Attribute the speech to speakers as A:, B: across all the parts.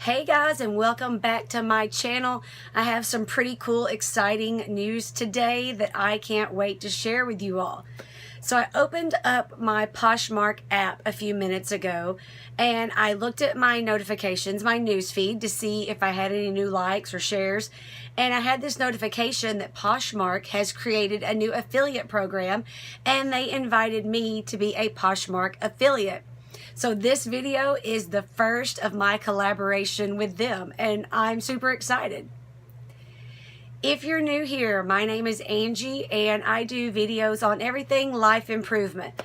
A: Hey guys, and welcome back to my channel. I have some pretty cool, exciting news today that I can't wait to share with you all. So I opened up my Poshmark app a few minutes ago and I looked at my notifications, my news feed, to see if I had any new likes or shares. And I had this notification that Poshmark has created a new affiliate program and they invited me to be a Poshmark affiliate. So this video is the first of my collaboration with them, and I'm super excited. If you're new here, my name is Angie, and I do videos on everything life improvement.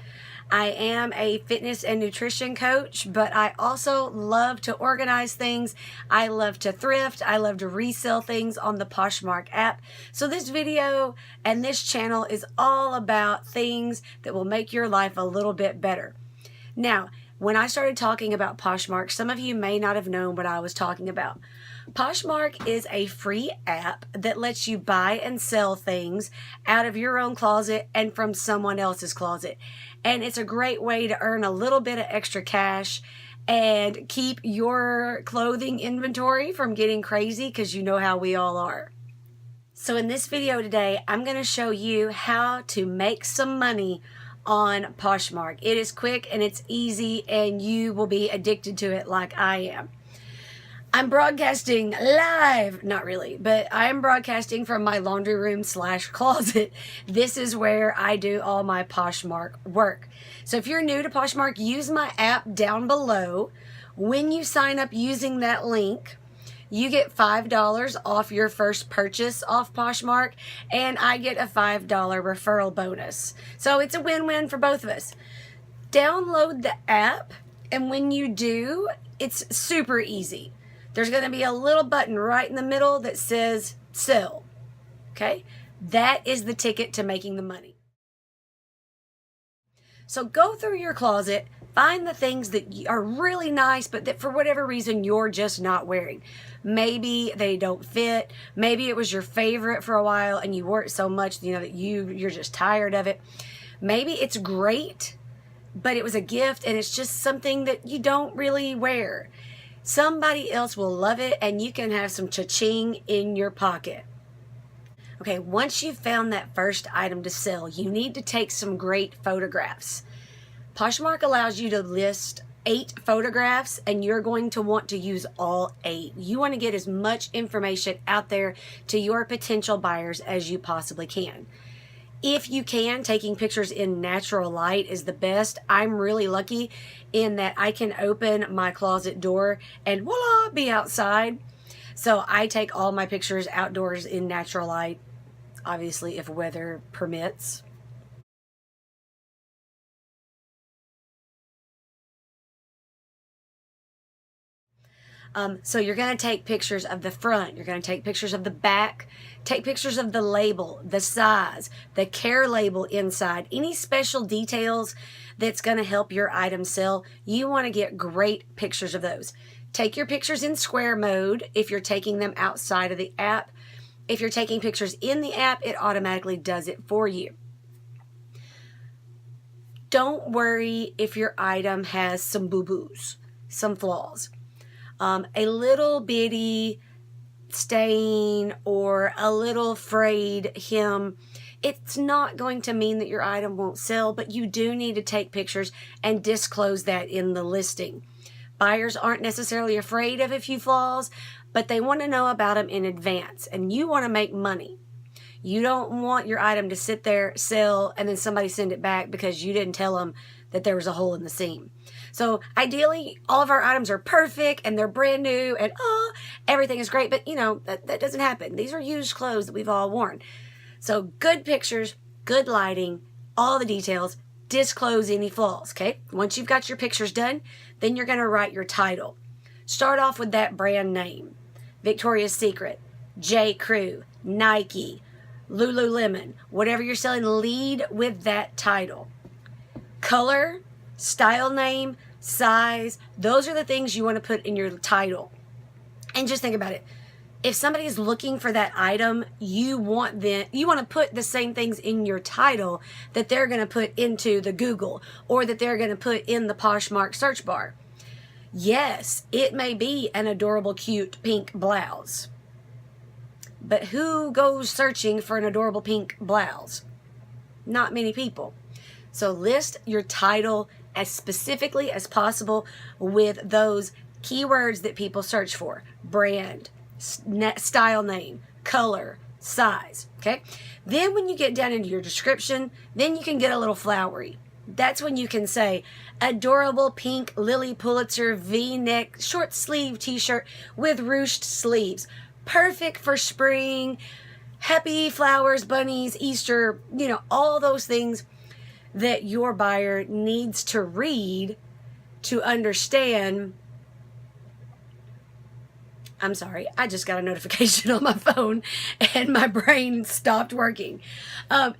A: I am a fitness and nutrition coach, but I also love to organize things. I love to thrift. I love to resell things on the Poshmark app. So this video and this channel is all about things that will make your life a little bit better. Now, when I started talking about Poshmark, some of you may not have known what I was talking about. Poshmark is a free app that lets you buy and sell things out of your own closet and from someone else's closet. And it's a great way to earn a little bit of extra cash and keep your clothing inventory from getting crazy, because you know how we all are. So in this video today, I'm going to show you how to make some money on Poshmark. It is quick and it's easy, and you will be addicted to it like I am. I'm broadcasting live, not really, but I'm broadcasting from my laundry room / closet. This is where I do all my Poshmark work. So if you're new to Poshmark, use my app down below. When you sign up using that link, you get $5 off your first purchase off Poshmark, and I get a $5 referral bonus. So it's a win-win for both of us. Download the app, and when you do, it's super easy. There's going to be a little button right in the middle that says sell. Okay? That is the ticket to making the money. So go through your closet, find the things that are really nice, but that for whatever reason you're just not wearing. Maybe they don't fit. Maybe it was your favorite for a while and you wore it so much, that you're just tired of it. Maybe it's great, but it was a gift and it's just something that you don't really wear. Somebody else will love it and you can have some cha-ching in your pocket. Okay, once you've found that first item to sell, you need to take some great photographs. Poshmark allows you to list 8 photographs, and you're going to want to use all 8. You want to get as much information out there to your potential buyers as you possibly can. If you can, taking pictures in natural light is the best. I'm really lucky in that I can open my closet door and voila, be outside. So I take all my pictures outdoors in natural light, obviously if weather permits. So you're going to take pictures of the front, you're going to take pictures of the back, take pictures of the label, the size, the care label inside, any special details that's going to help your item sell. You want to get great pictures of those. Take your pictures in square mode if you're taking them outside of the app. If you're taking pictures in the app, it automatically does it for you. Don't worry if your item has some boo-boos, some flaws. A little bitty stain or a little frayed hem, it's not going to mean that your item won't sell, but you do need to take pictures and disclose that in the listing. Buyers aren't necessarily afraid of a few flaws, but they want to know about them in advance, and you want to make money. You don't want your item to sit there, sell, and then somebody send it back because you didn't tell them that there was a hole in the seam. So ideally, all of our items are perfect and they're brand new and everything is great, but that doesn't happen. These are used clothes that we've all worn. So good pictures, good lighting, all the details, disclose any flaws, okay? Once you've got your pictures done, then you're going to write your title. Start off with that brand name: Victoria's Secret, J. Crew, Nike, Lululemon, whatever you're selling, lead with that title. Color, style name, size, those are the things you want to put in your title. And just think about it. If somebody is looking for that item, you want to put the same things in your title that they're going to put into the Google or that they're going to put in the Poshmark search bar. Yes, it may be an adorable, cute pink blouse. But who goes searching for an adorable pink blouse? Not many people. So list your title as specifically as possible with those keywords that people search for. Brand, style name, color, size. Okay? Then when you get down into your description, then you can get a little flowery. That's when you can say, adorable pink Lily Pulitzer V-neck short sleeve t-shirt with ruched sleeves. Perfect for spring, happy flowers, bunnies, Easter, all those things that your buyer needs to read to understand. I'm sorry, I just got a notification on my phone and my brain stopped working.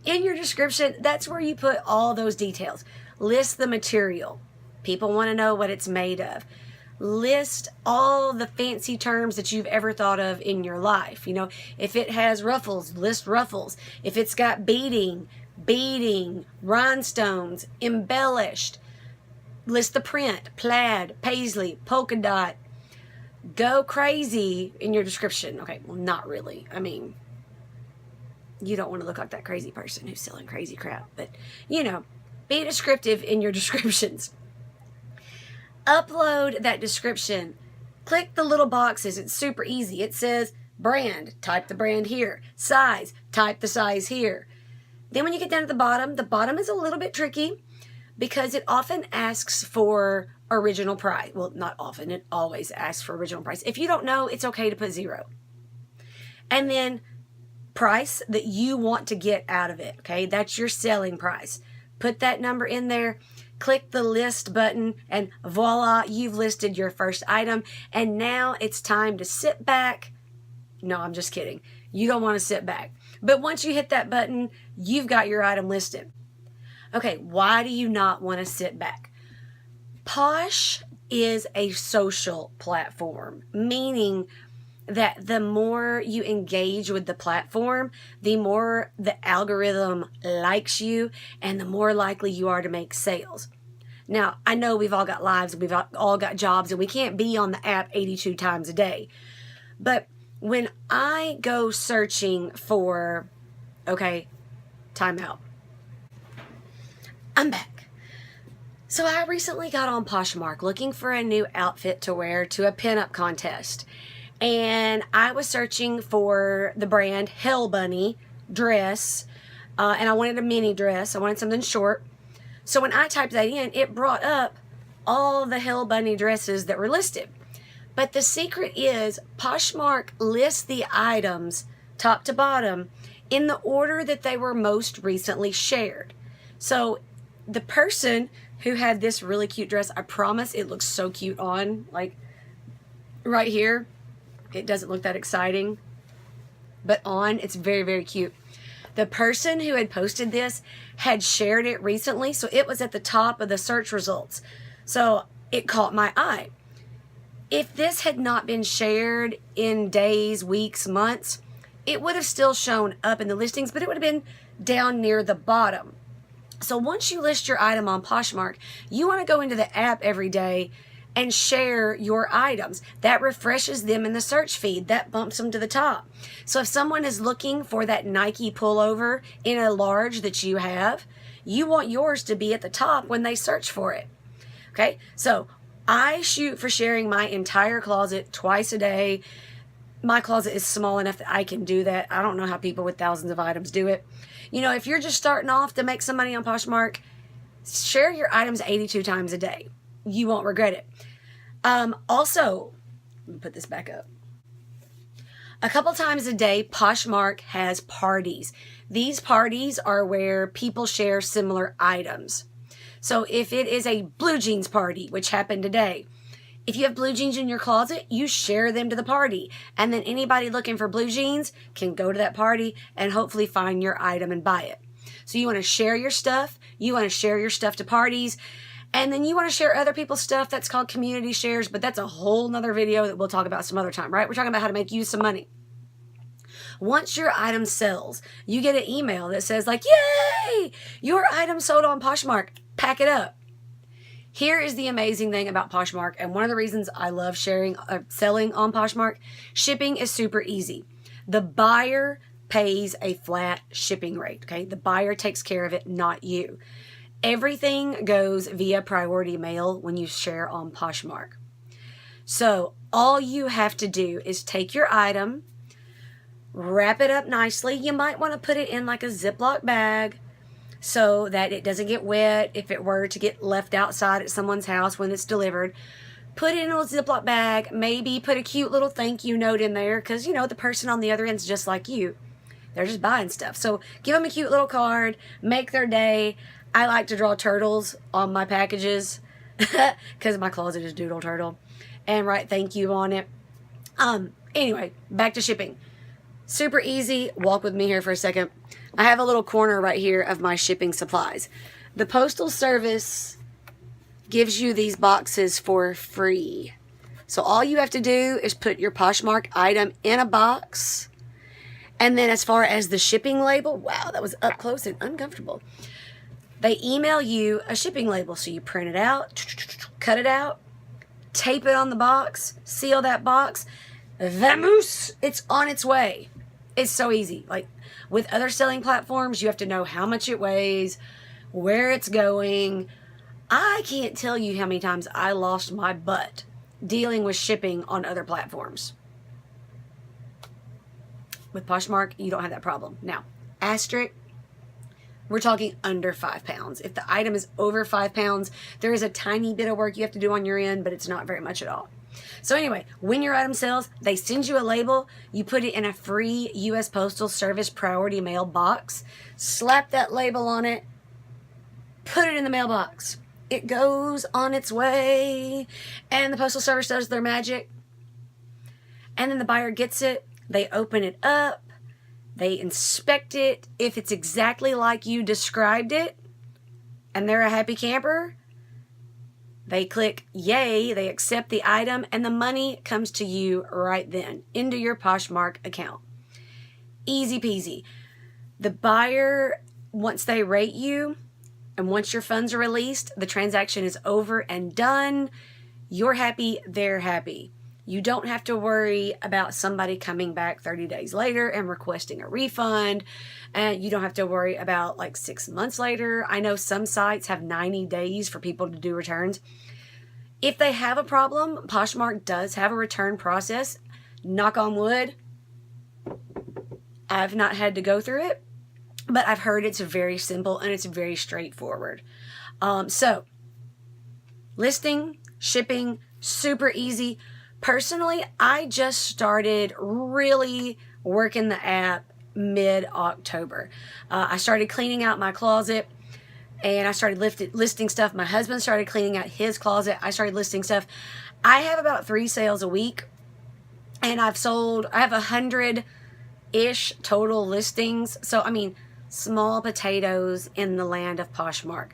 A: In your description, that's where you put all those details. List the material. People want to know what it's made of. List all the fancy terms that you've ever thought of in your life. If it has ruffles, list ruffles. If it's got beading, rhinestones, embellished, list the print, plaid, paisley, polka dot. Go crazy in your description. Okay, well, not really. I mean, you don't want to look like that crazy person who's selling crazy crap, but, be descriptive in your descriptions. Upload that description. Click the little boxes. It's super easy. It says brand. Type the brand here. Size. Type the size here. Then when you get down to the bottom is a little bit tricky because it often asks for original price. Well, not often. It always asks for original price. If you don't know, it's okay to put 0. And then price that you want to get out of it. Okay, that's your selling price. Put that number in there. Click the list button and voila, you've listed your first item. And now it's time to sit back. No, I'm just kidding. You don't want to sit back. But once you hit that button, you've got your item listed. Okay, why do you not want to sit back? Posh is a social platform, meaning that the more you engage with the platform, the more the algorithm likes you and the more likely you are to make sales. Now, I know we've all got lives, we've all got jobs, and we can't be on the app 82 times a day. But when I go searching for, okay, time out. I'm back. So I recently got on Poshmark looking for a new outfit to wear to a pinup contest. And I was searching for the brand Hell Bunny dress. And I wanted a mini dress. I wanted something short. So when I typed that in, it brought up all the Hell Bunny dresses that were listed. But the secret is Poshmark lists the items top to bottom in the order that they were most recently shared. So the person who had this really cute dress, I promise it looks so cute on, like right here. It doesn't look that exciting, but on, it's very, very cute. The person who had posted this had shared it recently, so it was at the top of the search results. So it caught my eye. If this had not been shared in days, weeks, months, it would have still shown up in the listings, but it would have been down near the bottom. So once you list your item on Poshmark, you want to go into the app every day and share your items. That refreshes them in the search feed. That bumps them to the top. So if someone is looking for that Nike pullover in a large that you have, you want yours to be at the top when they search for it. Okay, so I shoot for sharing my entire closet twice a day. My closet is small enough that I can do that. I don't know how people with thousands of items do it. If you're just starting off to make some money on Poshmark, share your items 82 times a day. You won't regret it. Also, let me put this back up. A couple times a day, Poshmark has parties. These parties are where people share similar items. So if it is a blue jeans party, which happened today, if you have blue jeans in your closet, you share them to the party. And then anybody looking for blue jeans can go to that party and hopefully find your item and buy it. So you want to share your stuff. You want to share your stuff to parties. And then you want to share other people's stuff. That's called community shares, but that's a whole nother video that we'll talk about some other time, right? We're talking about how to make you some money. Once your item sells, you get an email that says like, yay, your item sold on Poshmark. Pack it up. Here is the amazing thing about Poshmark, and one of the reasons I love selling on Poshmark. Shipping is super easy. The buyer pays a flat shipping rate, okay? The buyer takes care of it, not you. Everything goes via priority mail when you share on Poshmark. So all you have to do is take your item, wrap it up nicely. You might want to put it in like a Ziploc bag so that it doesn't get wet if it were to get left outside at someone's house when it's delivered. Put it in a Ziploc bag, maybe put a cute little thank you note in there because, you know, the person on the other end is just like you. They're just buying stuff. So give them a cute little card, make their day. I like to draw turtles on my packages because my closet is doodle turtle, and write thank you on it. Anyway, back to shipping. Super easy. Walk with me here for a second. I have a little corner right here of my shipping supplies. The Postal Service gives you these boxes for free. So all you have to do is put your Poshmark item in a box. And then as far as the shipping label, wow, that was up close and uncomfortable. They email you a shipping label. So you print it out, cut it out, tape it on the box, seal that box. Vamoose, it's on its way. It's so easy. Like with other selling platforms, you have to know how much it weighs, where it's going. I can't tell you how many times I lost my butt dealing with shipping on other platforms. With Poshmark, you don't have that problem. Now, asterisk, we're talking under 5 pounds. If the item is over 5 pounds, there is a tiny bit of work you have to do on your end, but it's not very much at all. So anyway, when your item sells, they send you a label. You put it in a free U.S. Postal Service priority mail box. Slap that label on it. Put it in the mailbox. It goes on its way. And the Postal Service does their magic. And then the buyer gets it. They open it up. They inspect it. If it's exactly like you described it, and they're a happy camper, they click yay, they accept the item, and the money comes to you right then into your Poshmark account. Easy peasy. The buyer, once they rate you, and once your funds are released, the transaction is over and done. You're happy, they're happy. You don't have to worry about somebody coming back 30 days later and requesting a refund. And you don't have to worry about like 6 months later. I know some sites have 90 days for people to do returns. If they have a problem, Poshmark does have a return process. Knock on wood. I've not had to go through it, but I've heard it's very simple and it's very straightforward. So, listing, shipping, super easy. Personally, I just started really working the app mid-October. I started cleaning out my closet, and I started listing stuff. My husband started cleaning out his closet. I started listing stuff. I have about 3 sales a week, and I have 100-ish total listings. So, I mean, small potatoes in the land of Poshmark.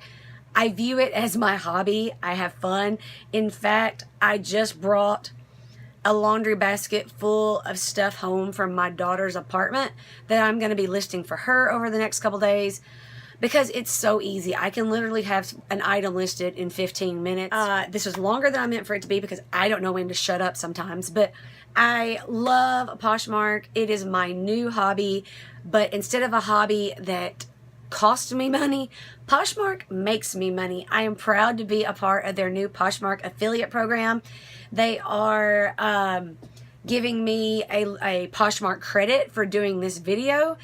A: I view it as my hobby. I have fun. In fact, I just brought a laundry basket full of stuff home from my daughter's apartment that I'm going to be listing for her over the next couple days because it's so easy. I can literally have an item listed in 15 minutes. This is longer than I meant for it to be because I don't know when to shut up sometimes, but I love Poshmark. It is my new hobby, but instead of a hobby that costs me money, Poshmark makes me money. I am proud to be a part of their new Poshmark affiliate program. They are giving me a Poshmark credit for doing this video.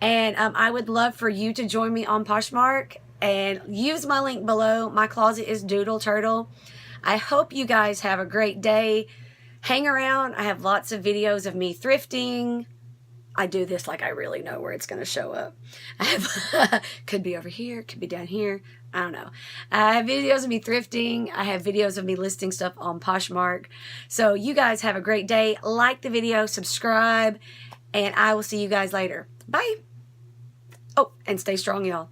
A: And I would love for you to join me on Poshmark and use my link below. My closet is Doodle Turtle. I hope you guys have a great day. Hang around. I have lots of videos of me thrifting. I do this like I really know where it's going to show up. I have, could be over here, could be down here. I don't know. I have videos of me thrifting. I have videos of me listing stuff on Poshmark. So you guys have a great day. Like the video, subscribe, and I will see you guys later. Bye. Oh, and stay strong, y'all.